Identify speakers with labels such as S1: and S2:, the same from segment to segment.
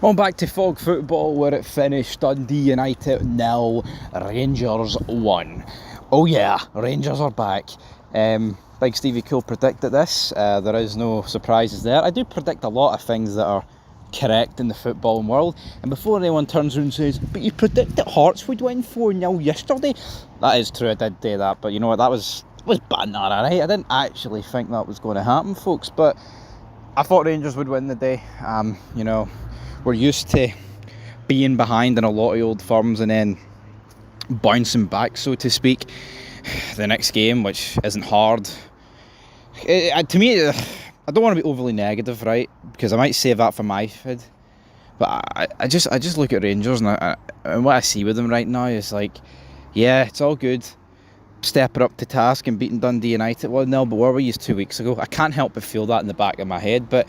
S1: On back to Fog football where it finished Dundee United 0, Rangers 1. Oh yeah, Rangers are back. Big Stevie Cool predicted this. There is no surprises there. I do predict a lot of things that are correct in the footballing world. And before anyone turns around and says, but you predicted Hearts would win 4-0 yesterday. That is true, I did do that. But you know what, that was banter, alright? I didn't actually think that was going to happen, folks. But I thought Rangers would win the day. We're used to being behind in a lot of old firms and then bouncing back, so to speak, the next game, which isn't hard. To me, I don't want to be overly negative, right? Because I might save that for my feed. But I just look at Rangers and what I see with them right now is like, yeah, it's all good. Stepping up to task and beating Dundee United 1-0, but where were you 2 weeks ago? I can't help but feel that in the back of my head. But,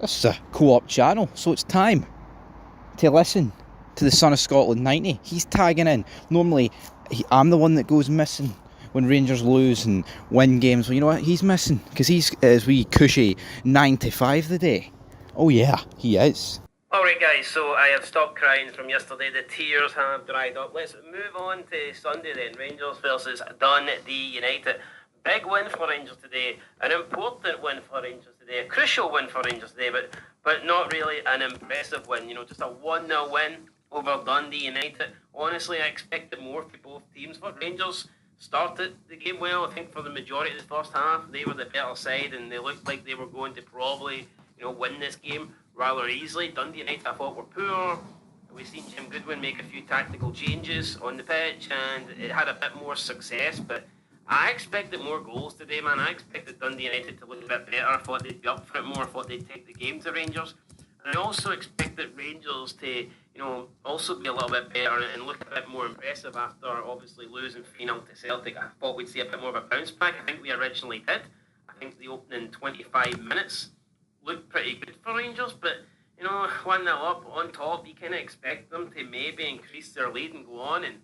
S1: this is a co-op channel, so it's time to listen to the Son of Scotland 90. He's tagging in. Normally, I'm the one that goes missing when Rangers lose and win games. Well, you know what? He's missing because he's as wee cushy 9 to 5 the day. Oh yeah, he is.
S2: Alright guys, so I have stopped crying from yesterday. The tears have dried up. Let's move on to Sunday then. Rangers versus Dundee United. Big win for Rangers today. An important win for Rangers today. A crucial win for Rangers today, but not really an impressive win. Just a 1-0 win over Dundee United. Honestly, I expected more for both teams. But Rangers started the game well. I think for the majority of the first half, they were the better side and they looked like they were going to probably, win this game rather easily. Dundee United, I thought, were poor. We've seen Jim Goodwin make a few tactical changes on the pitch and it had a bit more success, but I expected more goals today, man. I expected Dundee United to look a bit better. I thought they'd be up for it more. I thought they'd take the game to Rangers. And I also expected Rangers to, also be a little bit better and look a bit more impressive after obviously losing 3-0 to Celtic. I thought we'd see a bit more of a bounce back. I think we originally did. I think the opening 25 minutes looked pretty good for Rangers, but 1-0 up on top, you kind of expect them to maybe increase their lead and go on and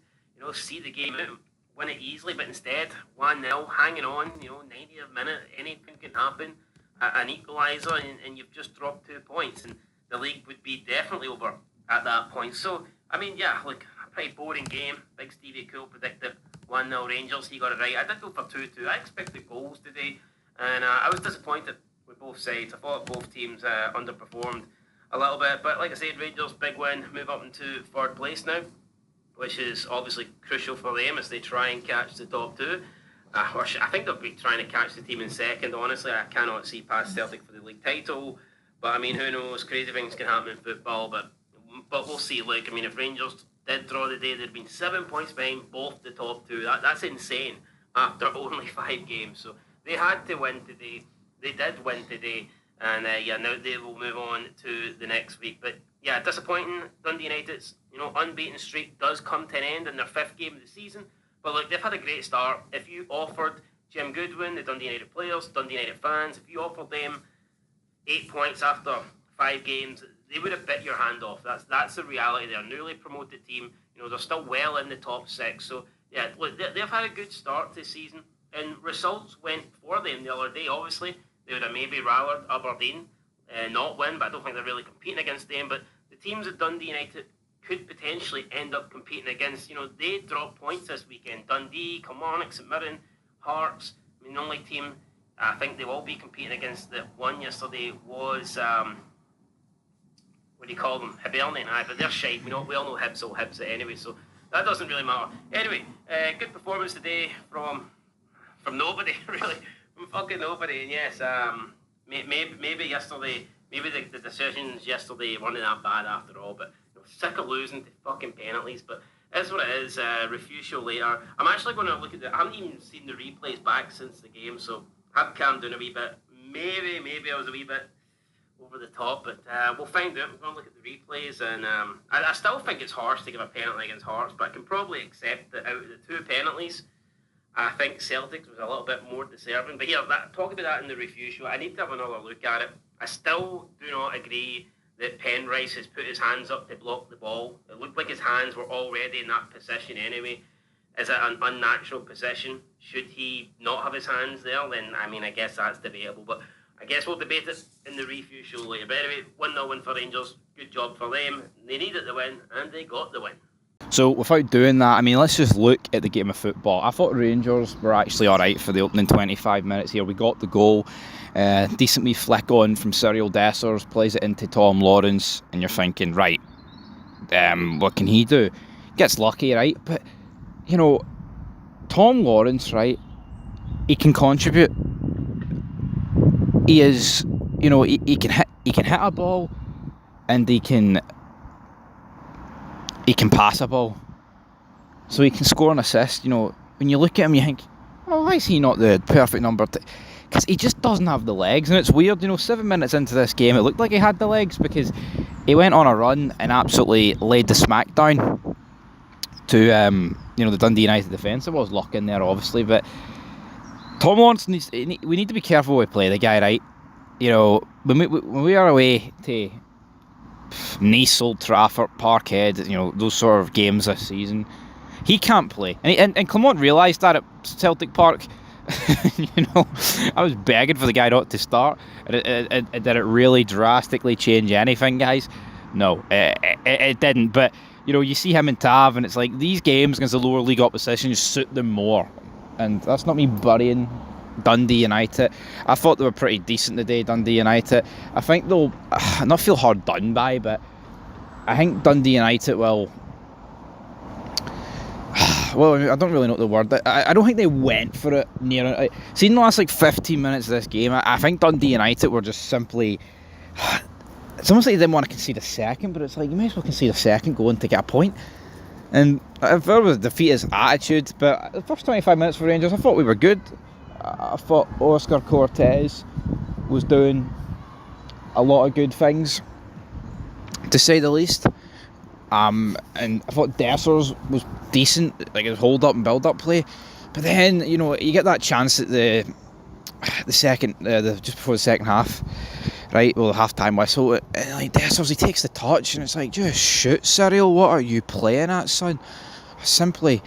S2: see the game out, win it easily. But instead, 1-0, hanging on, 90th minute, anything can happen, an equaliser, and you've just dropped 2 points, and the league would be definitely over at that point. So a pretty boring game. Big Stevie Cool predicted 1-0 Rangers. He got it right. I did go for 2-2. I expected goals today, and I was disappointed with both sides. I thought both teams underperformed a little bit, but like I said, Rangers, big win, move up into third place now, which is obviously crucial for them as they try and catch the top two. I think they'll be trying to catch the team in second. Honestly, I cannot see past Celtic for the league title, but who knows? Crazy things can happen in football, but we'll see. If Rangers did draw the day, they'd been 7 points behind both the top two. That's insane after only 5 games. So they had to win today. They did win today, and now they will move on to the next week. But yeah, disappointing. Dundee United's unbeaten streak does come to an end in their 5th game of the season. But look, they've had a great start. If you offered Jim Goodwin, the Dundee United players, Dundee United fans, if you offered them 8 points after 5 games, they would have bit your hand off. That's the reality. They're a newly promoted team. They're still well in the top 6. So yeah, look, they've had a good start this season, and results went for them the other day. Obviously, they would have maybe rallied Aberdeen, not win, but I don't think they're really competing against them. But the teams that Dundee United could potentially end up competing against, they dropped points this weekend. Dundee, Kilmarnock, St Mirren, Hearts. The only team I think they will be competing against that won yesterday was, what do you call them? Hibernian, but they're shite. We all know Hibs will Hibs it anyway, so that doesn't really matter. Anyway, good performance today from nobody, really. From fucking nobody. And yes, maybe yesterday, maybe the decisions yesterday weren't that bad after all, but sick of losing to fucking penalties. But it's what it is. Review show later. I'm actually going to look at I haven't even seen the replays back since the game, so I've calmed down a wee bit. Maybe I was a wee bit over the top, but we'll find out. We're going to look at the replays, and I still think it's harsh to give a penalty against Hearts, but I can probably accept that out of the 2 penalties, I think Celtic was a little bit more deserving. But here, talk about that in the review show. I need to have another look at it. I still do not agree that Penrice has put his hands up to block the ball. It looked like his hands were already in that position anyway. Is it an unnatural position? Should he not have his hands there? Then, I guess that's debatable. But I guess we'll debate it in the review show later. But anyway, 1-0 win for Rangers. Good job for them. They needed the win, and they got the win.
S1: So without doing that, I mean, let's just look at the game of football. I thought Rangers were actually alright for the opening 25 minutes here. We got the goal. Decent wee flick on from Cyril Dessers, plays it into Tom Lawrence, and you're thinking, right, what can he do? Gets lucky, right? But, you know, Tom Lawrence, right, he can contribute. He is, you know, he can hit a ball, and he can pass a ball, so he can score an assist. You know, when you look at him, you think, oh, why is he not the perfect number? Because he just doesn't have the legs, and it's weird. You know, 7 minutes into this game, it looked like he had the legs because he went on a run and absolutely laid the smack down to you know, the Dundee United defence. There was luck in there, obviously, but Tom Lawrence we need to be careful when we play the guy, right? You know, when we are away to Nice, Old Trafford, Parkhead, you know, those sort of games this season, he can't play. And Clement realised that at Celtic Park. You know, I was begging for the guy not to start. Did it really drastically change anything, guys? No, it didn't. But, you know, you see him and Tav, and it's like these games against the lower league opposition just suit them more. And that's not me burying Dundee United. I thought they were pretty decent today, Dundee United. I think they'll not feel hard done by, but I think Dundee United will... Well, I don't really know the word. I don't think they went for it near... See, in the last 15 minutes of this game, I think Dundee United were just simply... It's almost like they didn't want to concede a second, but it's like, you may as well concede a second going to get a point. And if there was defeatist attitude, but the first 25 minutes for Rangers, I thought we were good. I thought Oscar Cortez was doing a lot of good things, to say the least. And I thought Dessers was decent, like his hold up and build up play. But then, you know, you get that chance at the second, just before the second half, right? Well, the half-time whistle, and like Dessers, he takes the touch, and it's like, just shoot, Cyril. What are you playing at, son? I simply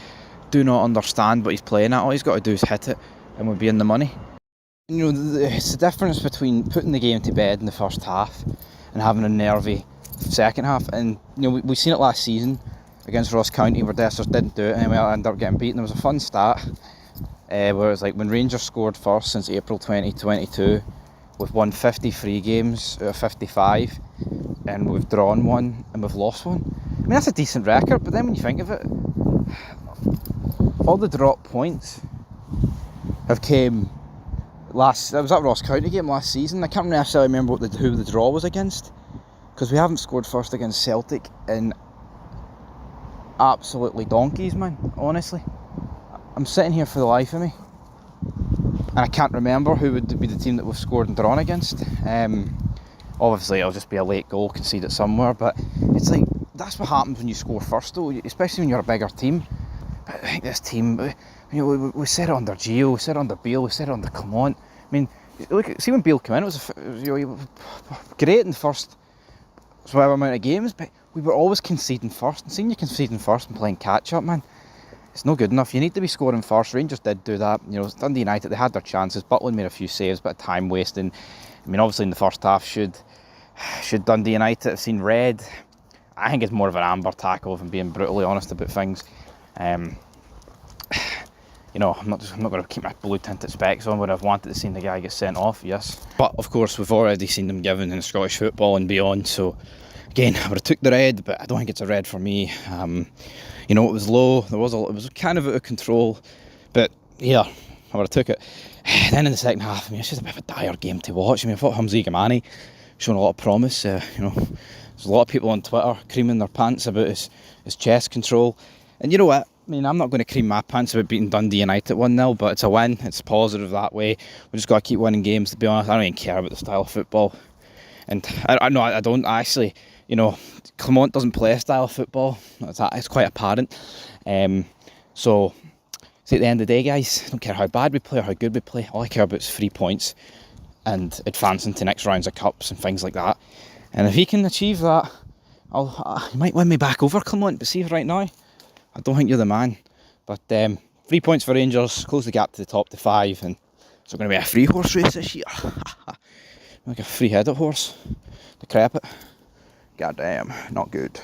S1: do not understand what he's playing at. All he's got to do is hit it, and we'll be in the money. You know, it's the difference between putting the game to bed in the first half and having a nervy second half. And you know, we've seen it last season against Ross County, where Dessers didn't do it, and we ended up getting beaten. There was a fun stat where it was like when Rangers scored first since April 2022. We've won 53 games out of 55, and we've drawn one and we've lost one. I mean, that's a decent record, but then when you think of it, all the drop points have came last... That was that Ross County game last season. I can't necessarily remember who the draw was against, because we haven't scored first against Celtic in absolutely donkeys, man, honestly. I'm sitting here for the life of me, and I can't remember who would be the team that we've scored and drawn against. Obviously, it'll just be a late goal conceded somewhere, but it's like, that's what happens when you score first, though, especially when you're a bigger team. But I think this team, you know, we said it under Gio, we said it under Beale, we said it under Clement. I mean, look, see when Beale came in, it was great in the first whatever amount of games, but we were always conceding first. And seeing you conceding first and playing catch up, man, it's not good enough. You need to be scoring first. Rangers did do that. You know, Dundee United, they had their chances. Butland made a few saves, but time wasting. I mean, obviously in the first half, should Dundee United have seen red? I think it's more of an amber tackle, if I'm being brutally honest about things. You know, I'm not going to keep my blue tinted specs on. Would I've wanted to see the guy get sent off? Yes, but of course we've already seen them given in Scottish football and beyond. So again, I would have took the red, but I don't think it's a red for me. You know, it was low. It was kind of out of control, but yeah, I would have took it. Then in the second half, I mean, it's just a bit of a dire game to watch. I mean, I thought Hamzi Gamani showing a lot of promise. You know, there's a lot of people on Twitter creaming their pants about his chest control, and you know what? I mean, I'm not going to cream my pants about beating Dundee United 1-0, but it's a win. It's positive that way. We just got to keep winning games, to be honest. I don't even care about the style of football. And I don't actually, you know, Clement doesn't play a style of football. It's quite apparent. So at the end of the day, guys, I don't care how bad we play or how good we play. All I care about is 3 points and advancing to next rounds of cups and things like that. And if he can achieve that, he might win me back over, Clement. But see, right now, I don't think you're the man. But 3 points for Rangers, close the gap to the top to 5, and it's going to be a 3-horse race this year. Like a three-headed horse. Decrepit. God damn, not good.